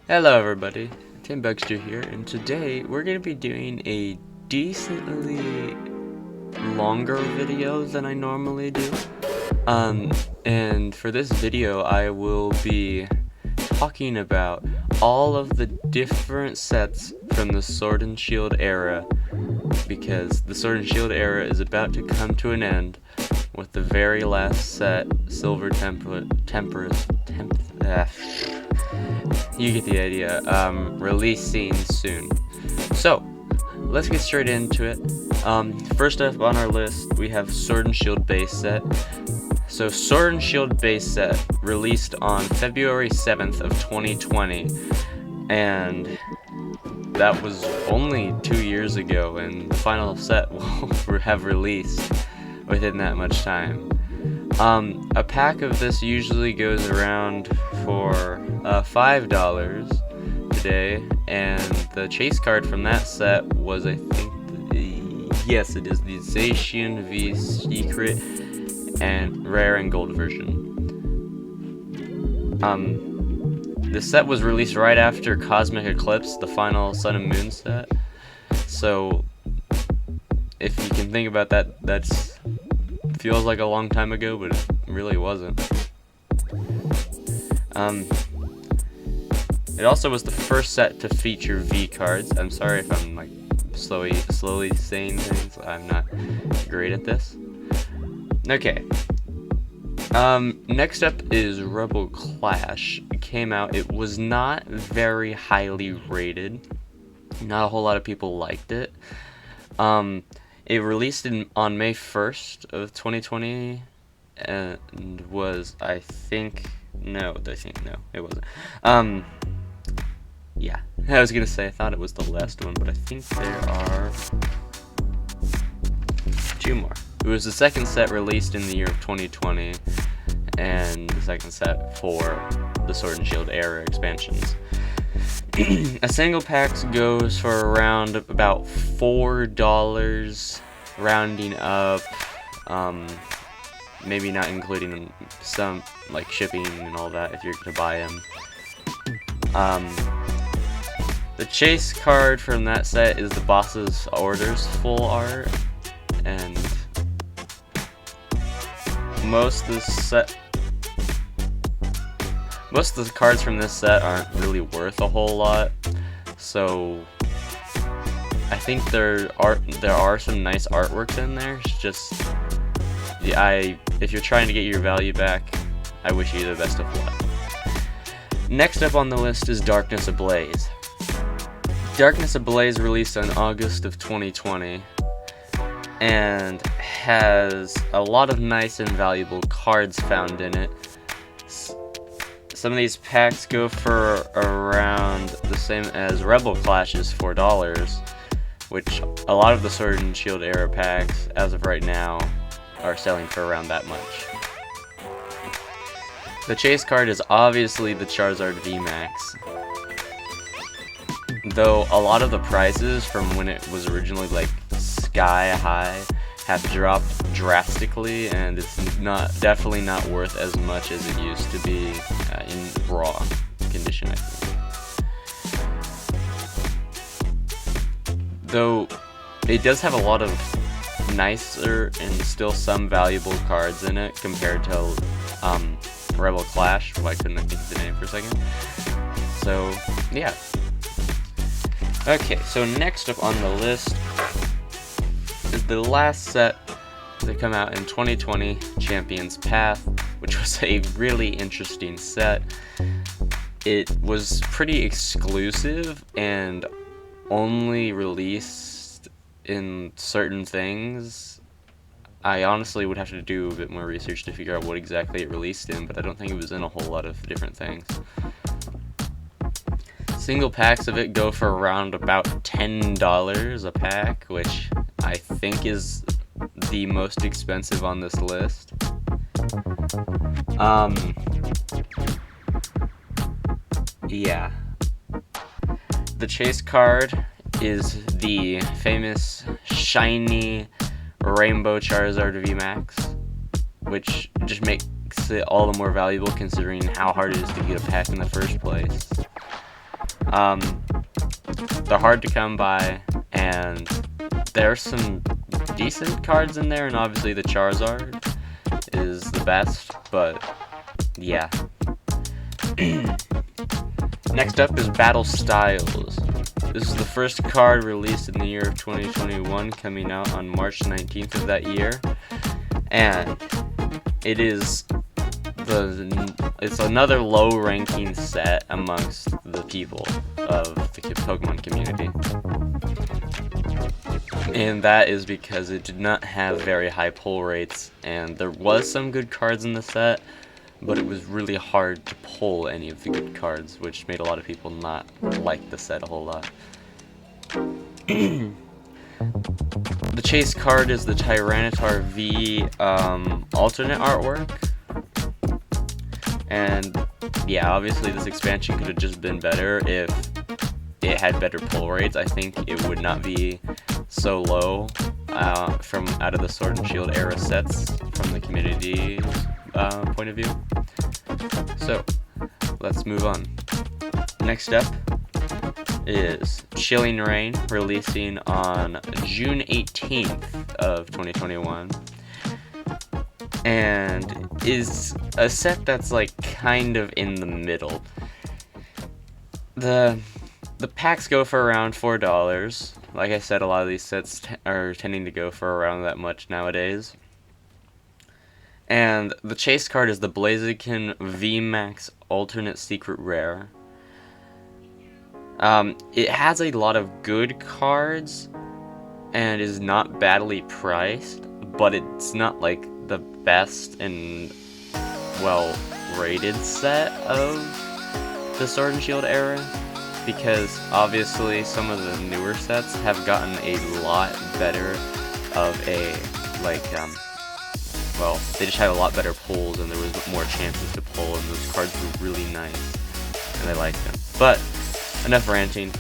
Hello everybody, Tim Buxter here, and today we're going to be doing a decently longer video than I normally do. And for this video I will be talking about all of the different sets from the Sword and Shield era, because the Sword and Shield era is about to come to an end with the very last set, Silver you get the idea, releasing soon. So, let's get straight into it. First up on our list, we have Sword and Shield base set. So, Sword and Shield base set released on February 7th of 2020, and that was only 2 years ago, and the final set will have released within that much time. A pack of this usually goes around for $5 today, and the chase card from that set was, I think, yes, it is the Zacian V Secret and Rare and Gold version. The set was released right after Cosmic Eclipse, the final Sun and Moon set, so if you can think about that, that's feels like a long time ago, but it really wasn't. It also was the first set to feature V cards. I'm sorry if I'm like slowly saying things. I'm not great at this. Okay. Next up is Rebel Clash. It came out. It was not very highly rated. Not a whole lot of people liked it. It released on May 1st of 2020, and was, it wasn't. Yeah, I was gonna say, I thought it was the last one, but I think there are 2 more. It was the second set released in the year of 2020, and the second set for the Sword and Shield era expansions. A single pack goes for around about $4, rounding up, maybe not including some like shipping and all that if you're gonna buy them. The chase card from that set is the Boss's Orders full art, and most of the cards from this set aren't really worth a whole lot, so I think there are some nice artworks in there. It's just, if you're trying to get your value back, I wish you the best of luck. Next up on the list is Darkness Ablaze. Darkness Ablaze released in August of 2020, and has a lot of nice and valuable cards found in it. Some of these packs go for around the same as Rebel Clash's $4, which a lot of the Sword and Shield era packs, as of right now, are selling for around that much. The chase card is obviously the Charizard VMAX, though a lot of the prices from when it was originally like sky high have dropped drastically, and it's definitely not worth as much as it used to be in raw condition, I think. Though it does have a lot of nicer and still some valuable cards in it compared to Rebel Clash. Why couldn't I think of the name for a second? So yeah. Okay, so next up on the list is the last set to come out in 2020, Champion's Path, which was a really interesting set. It was pretty exclusive and only released in certain things. I honestly would have to do a bit more research to figure out what exactly it released in, but I don't think it was in a whole lot of different things. Single packs of it go for around about $10 a pack, which I think is the most expensive on this list. Yeah. The chase card is the famous shiny Rainbow Charizard VMAX, which just makes it all the more valuable considering how hard it is to get a pack in the first place. They're hard to come by, and there's some decent cards in there, and obviously the Charizard is the best, but yeah. Next up is Battle Styles. This is the first card released in the year of 2021, coming out on March 19th of that year, and it's another low-ranking set amongst the people of the Pokemon community. And that is because it did not have very high pull rates, and there was some good cards in the set, but it was really hard to pull any of the good cards, which made a lot of people not like the set a whole lot. The chase card is the Tyranitar V alternate artwork. And yeah, obviously this expansion could have just been better if it had better pull rates. I think it would not be so low from out of the Sword and Shield era sets from the community point of view. So let's move on. Next up is Chilling Reign, releasing on June 18th of 2021. And is a set that's like kind of in the middle. The packs go for around $4. Like I said, a lot of these sets are tending to go for around that much nowadays. And the chase card is the Blaziken VMAX alternate secret rare. It has a lot of good cards and is not badly priced, but it's not like the best and well rated set of the Sword and Shield era, because obviously some of the newer sets have gotten a lot better of a well, they just had a lot better pulls and there was more chances to pull, and those cards were really nice and I liked them. But enough ranting,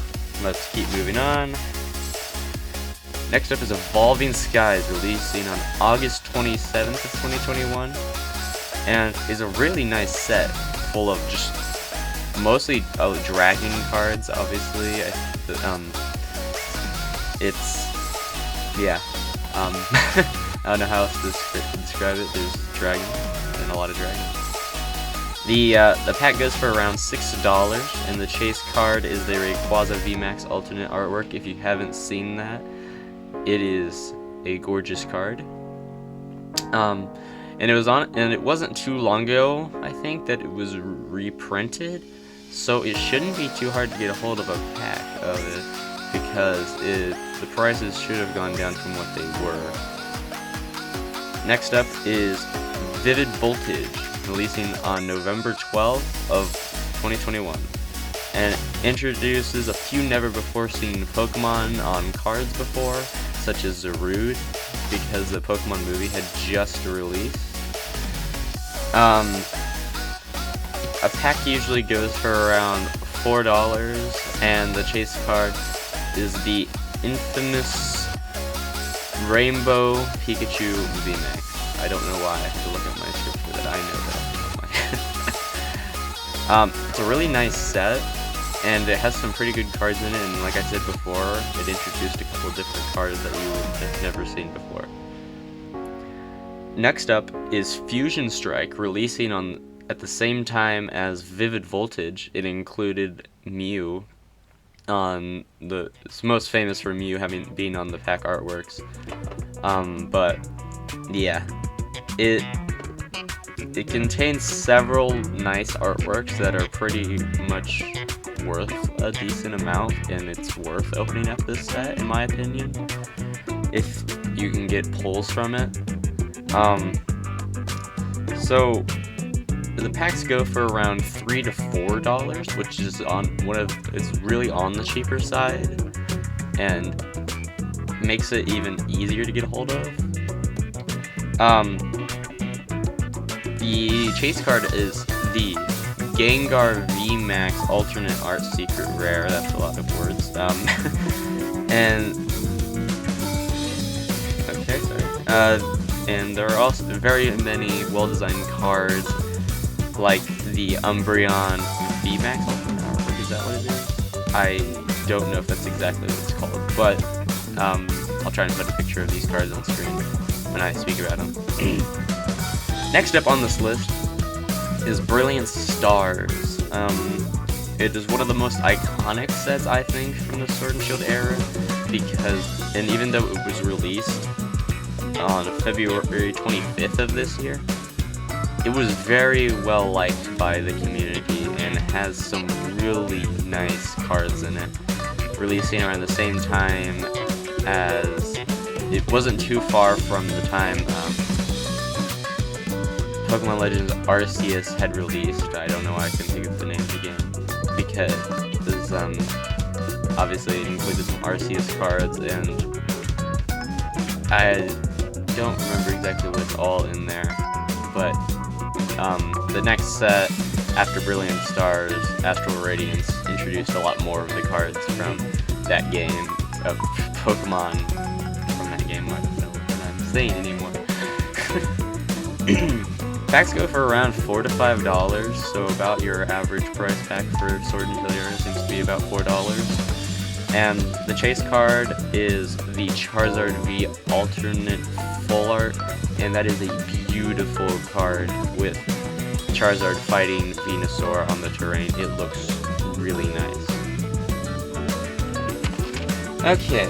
let's keep moving on. Next up is Evolving Skies, releasing on August 27th of 2021, and is a really nice set full of just mostly dragon cards. Obviously, it's yeah. I don't know how else to describe it. There's dragons and a lot of dragons. The pack goes for around $6, and the chase card is the Rayquaza VMAX alternate artwork. If you haven't seen that, it is a gorgeous card. And it wasn't too long ago, I think, that it was reprinted, so it shouldn't be too hard to get a hold of a pack of it, because the prices should have gone down from what they were. Next up is Vivid Voltage, releasing on November 12th of 2021, and introduces a few never-before-seen Pokemon on cards before, such as Zarude, because the Pokemon movie had just released. A pack usually goes for around $4, and the chase card is the infamous Rainbow Pikachu VMAX. I don't know why, I have to look at my script for that. I know that. It's a really nice set, and it has some pretty good cards in it, and like I said before, it introduced a couple different cards that we would have never seen before. Next up is Fusion Strike, releasing at the same time as Vivid Voltage. It included Mew on it's most famous for Mew being on the pack artworks. But yeah, it contains several nice artworks that are pretty much worth a decent amount, and it's worth opening up this set, in my opinion, if you can get pulls from it. So the packs go for around $3 to $4, which is it's really on the cheaper side, and makes it even easier to get a hold of. The chase card is the Gengar VMAX alternate art secret rare. That's a lot of words. And okay, sorry. And there are also very many well-designed cards, like the Umbreon VMAX alternate artwork. Is that what it is? I don't know if that's exactly what it's called, but I'll try and put a picture of these cards on screen when I speak about them. Next up on this list is Brilliant Stars. It is one of the most iconic sets, I think, from the Sword and Shield era, because, and even though it was released on February 25th of this year, it was very well liked by the community and has some really nice cards in it. Releasing around the same time as, it wasn't too far from the time Pokemon Legends Arceus had released. I don't know why I couldn't think of the name of the game, because this obviously it included some Arceus cards, and I don't remember exactly what's all in there, but the next set after Brilliant Stars, Astral Radiance, introduced a lot more of the cards from that game, of Pokemon from that game. I don't know what I'm saying anymore. Packs go for around $4 to $5, so about your average price pack for Sword and Shield era seems to be about $4. And the chase card is the Charizard V alternate full art, and that is a beautiful card with Charizard fighting Venusaur on the terrain. It looks really nice. Okay,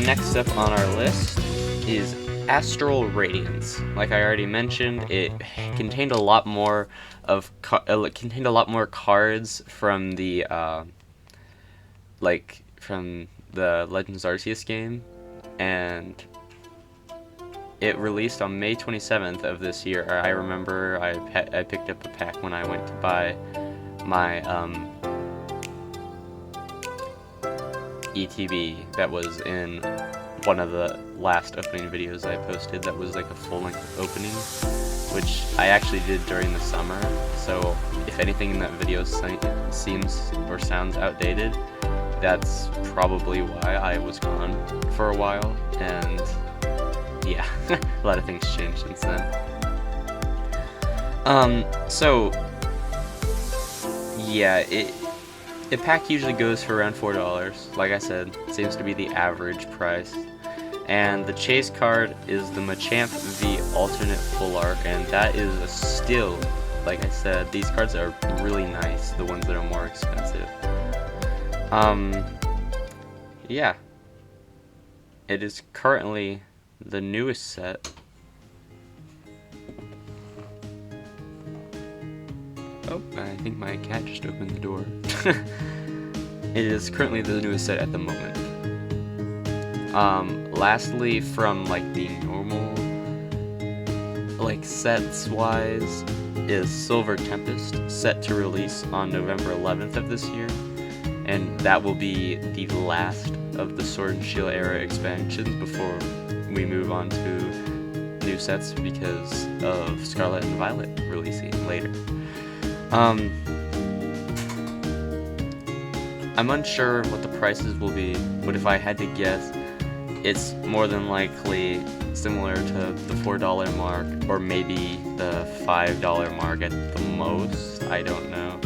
next up on our list is Astral Radiance. Like I already mentioned, it contained a lot more of cards from the from the Legends Arceus game, and it released on May 27th of this year. I remember I picked up a pack when I went to buy my ETB that was in one of the last opening videos I posted. That was like a full-length opening, which I actually did during the summer, so if anything in that video seems or sounds outdated, that's probably why I was gone for a while, and yeah, a lot of things changed since then. So yeah, a pack usually goes for around $4. Like I said, seems to be the average price. And the chase card is the Machamp V alternate full art, and that is still, like I said, these cards are really nice, the ones that are more expensive. Yeah. It is currently the newest set. Oh, I think my cat just opened the door. It is currently the newest set at the moment. Lastly, from like the normal like sets wise, is Silver Tempest, set to release on November 11th of this year, and that will be the last of the Sword and Shield era expansions before we move on to new sets because of Scarlet and Violet releasing later. I'm unsure what the prices will be, but if I had to guess, it's more than likely similar to the $4 mark, or maybe the $5 mark at the most. I don't know.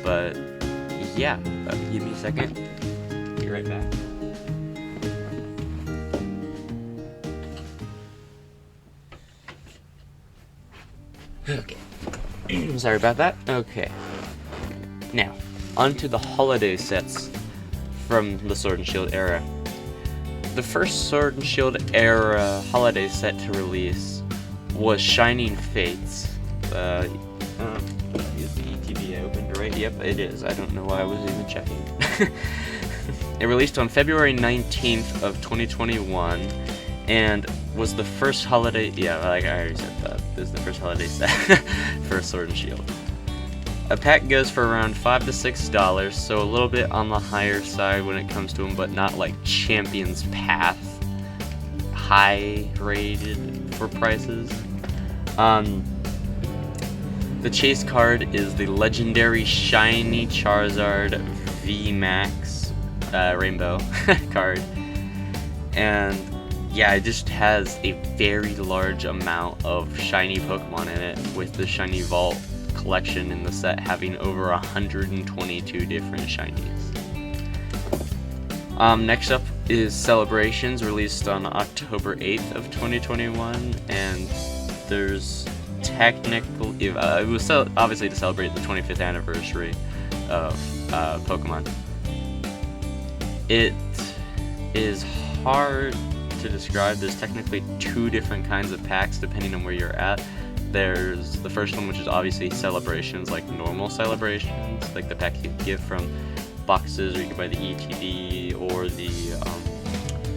But yeah, give me a second. Be right back. Okay. Sorry about that. Okay. Now, onto the holiday sets from the Sword and Shield era. The first Sword and Shield era holiday set to release was Shining Fates. Is the ETB opened right? Yep, it is. I don't know why I was even checking. It released on February 19th of 2021 and was the first holiday, yeah, like I already said that, this is the first holiday set for Sword and Shield. A pack goes for around $5 to $6, so a little bit on the higher side when it comes to them, but not like Champion's Path high rated for prices. The chase card is the legendary shiny Charizard VMAX Rainbow card, and yeah, it just has a very large amount of shiny Pokemon in it with the shiny Vault collection in the set, having over 122 different shinies. Next up is Celebrations, released on October 8th of 2021, and there's technical. It was obviously to celebrate the 25th anniversary of Pokemon. It is hard to describe. There's technically two different kinds of packs depending on where you're at. There's the first one, which is obviously Celebrations, like normal Celebrations, like the pack you get from boxes, or you can buy the ETB or the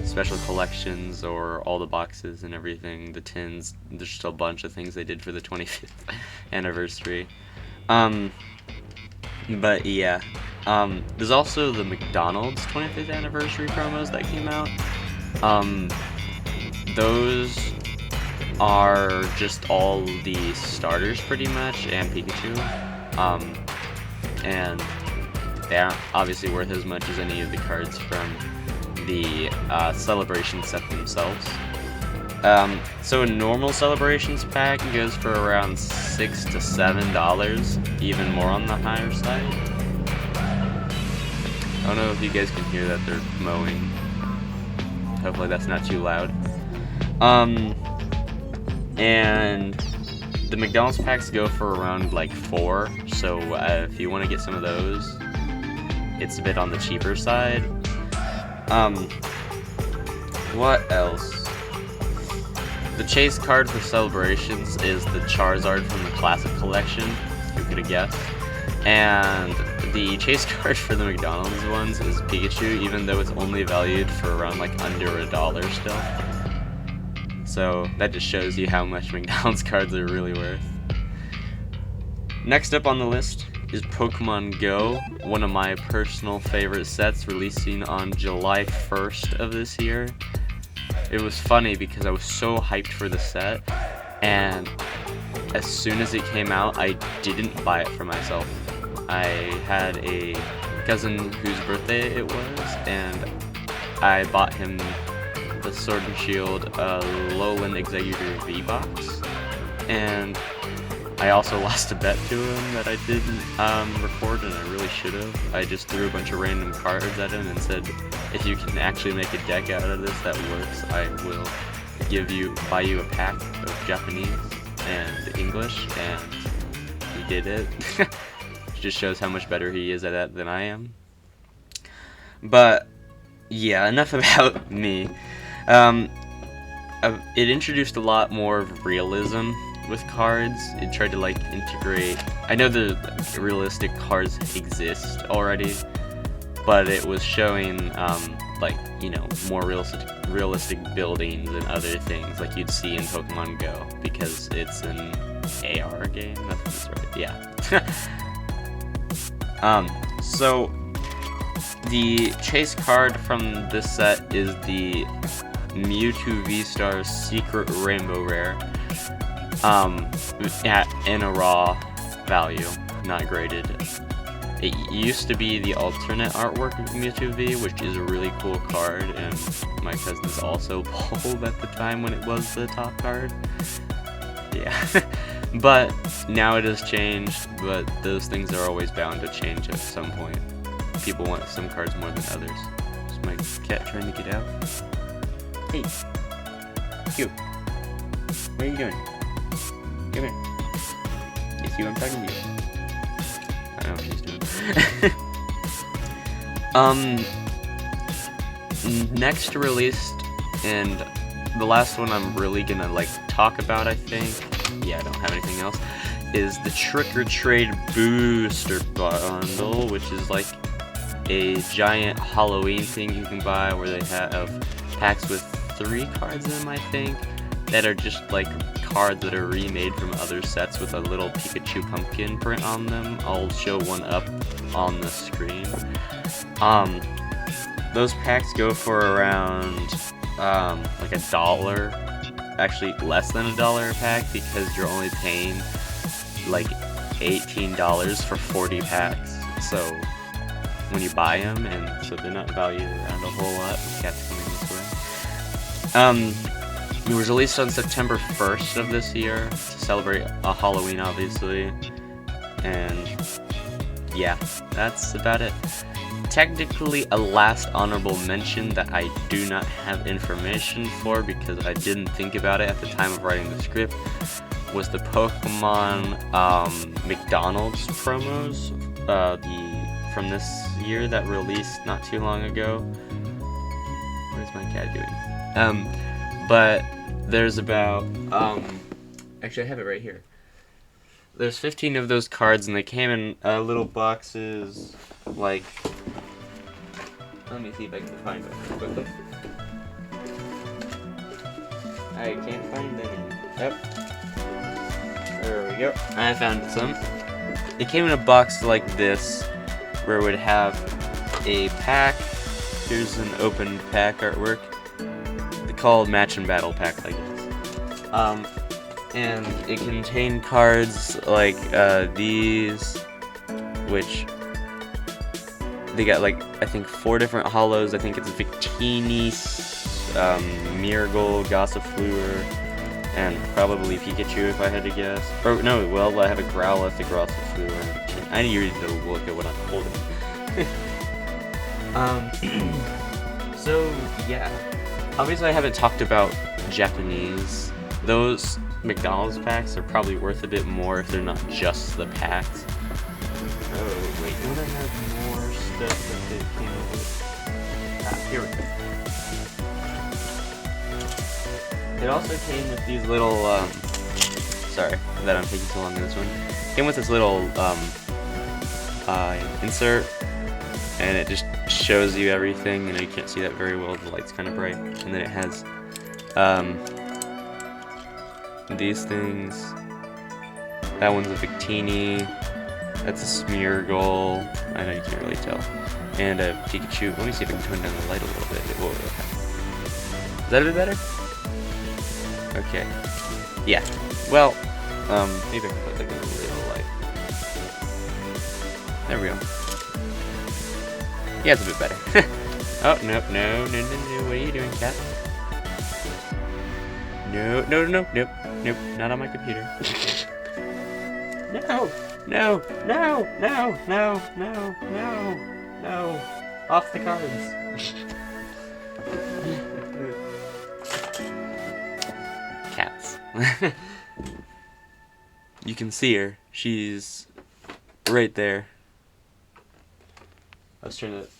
special collections, or all the boxes and everything, the tins. There's just a bunch of things they did for the 25th anniversary. But yeah, there's also the McDonald's 25th anniversary promos that came out. Those are just all the starters pretty much, and Pikachu. And they aren't obviously worth as much as any of the cards from the Celebration set themselves. So a normal Celebrations pack goes for around $6 to $7, even more on the higher side. I don't know if you guys can hear that, they're mowing. Hopefully that's not too loud. And the McDonald's packs go for around like $4, so if you want to get some of those, it's a bit on the cheaper side. What else? The chase card for Celebrations is the Charizard from the Classic Collection, who could have guessed. And the chase card for the McDonald's ones is Pikachu, even though it's only valued for around like under $1 still. So that just shows you how much McDonald's cards are really worth. Next up on the list is Pokemon Go, one of my personal favorite sets, releasing on July 1st of this year. It was funny because I was so hyped for the set, and as soon as it came out, I didn't buy it for myself. I had a cousin whose birthday it was, and I bought him the Sword and Shield Lowland Executor V-Box, and I also lost a bet to him that I didn't record, and I really should have. I just threw a bunch of random cards at him and said, if you can actually make a deck out of this that works, I will buy you a pack of Japanese and English, and he did it. It just shows how much better he is at that than I am. But yeah, enough about me. It introduced a lot more of realism with cards. It tried to like integrate. I know the realistic cards exist already, but it was showing like, you know, more realistic buildings and other things like you'd see in Pokemon Go, because it's an AR game. That's right. Yeah. So the chase card from this set is the Mewtwo V-Star Secret Rainbow Rare. In a raw value, not graded. It used to be the alternate artwork of Mewtwo V, which is a really cool card, and my cousins also pulled at the time when it was the top card. Yeah. But now it has changed, but those things are always bound to change at some point. People want some cards more than others. Is my cat trying to get out? Hey! You! What are you doing? Come here. It's you, I'm talking to you. I don't know what he's doing. Next released, and the last one I'm really gonna like talk about, I think, yeah, I don't have anything else, is the Trick or Trade Booster Bundle, which is like a giant Halloween thing you can buy where they have packs with 3 cards in them, I think, that are just like cards that are remade from other sets with a little Pikachu pumpkin print on them. I'll show one up on the screen. Those packs go for around like $1, actually less than $1 a pack, because you're only paying like $18 for 40 packs. So when you buy them, and so they're not valued around a whole lot. The cat's coming this way. It was released on September 1st of this year to celebrate Halloween, obviously. And yeah, that's about it. Technically, a last honorable mention that I do not have information for because I didn't think about it at the time of writing the script was the Pokemon McDonald's promos from this year that released not too long ago. What is my cat doing? But there's about actually I have it right here. There's 15 of those cards, and they came in little boxes, like, let me see if I can find it quickly. I can't find any. Yep. There we go. I found some. It came in a box like this, where it would have a pack. Here's an opened pack artwork. They called Match and Battle pack, I guess. And it contained cards like these, which they got like I think 4 different holos. I think it's Victini, Miracle, Gossifleur, and probably Pikachu if I had to guess. Or no, well I have a Growlithe, a Gossifleur. I need to look at what I'm holding. So yeah, obviously I haven't talked about Japanese. Those McDonald's packs are probably worth a bit more if they're not just the packs. Oh, wait, don't I have more stuff that they came with? Ah, here we go. It also came with these little, sorry that I'm taking so long in this one. It came with this little, insert, and it just shows you everything. You know, you can't see that very well, the light's kind of bright. And then it has, these things. That one's a Victini. That's a Smeargle. I know you can't really tell. And a Pikachu. Let me see if I can tone down the light a little bit. Whoa, okay. Is that a bit better? Okay. Yeah. Well, maybe I can put like a little light. There we go. Yeah, it's a bit better. Oh, nope, no. What are you doing, cat? No, nope, not on my computer. No, off the cards. Cats. You can see her. She's right there. Let's turn it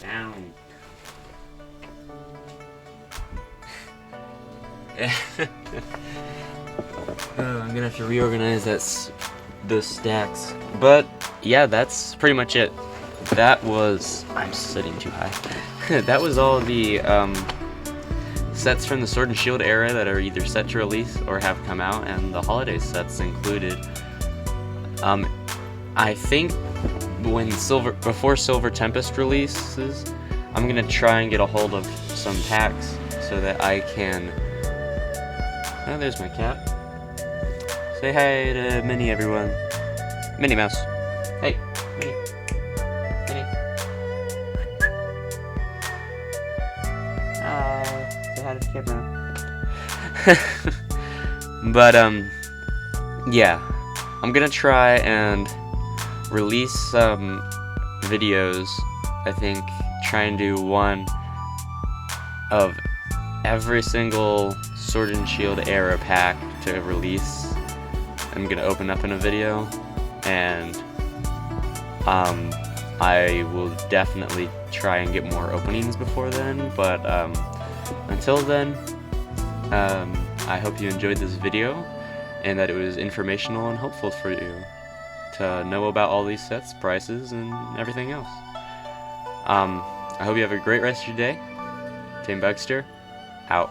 down. I'm gonna have to reorganize the stacks. But yeah, that's pretty much it. That was... I'm sitting too high. That was all the sets from the Sword and Shield era that are either set to release or have come out, and the holiday sets included. I think before Silver Tempest releases, I'm gonna try and get a hold of some packs so that I can... Oh, there's my cat. Say hi to Minnie, everyone. Minnie Mouse. Hey, Minnie. Minnie. Say hi to the camera. But, yeah. I'm gonna try and release some videos. I think try and do one of every single Sword and Shield era pack to release. I'm gonna open up in a video, and I will definitely try and get more openings before then, but until then, I hope you enjoyed this video and that it was informational and helpful for you to know about all these sets, prices, and everything else. I hope you have a great rest of your day. Team Bugster, out.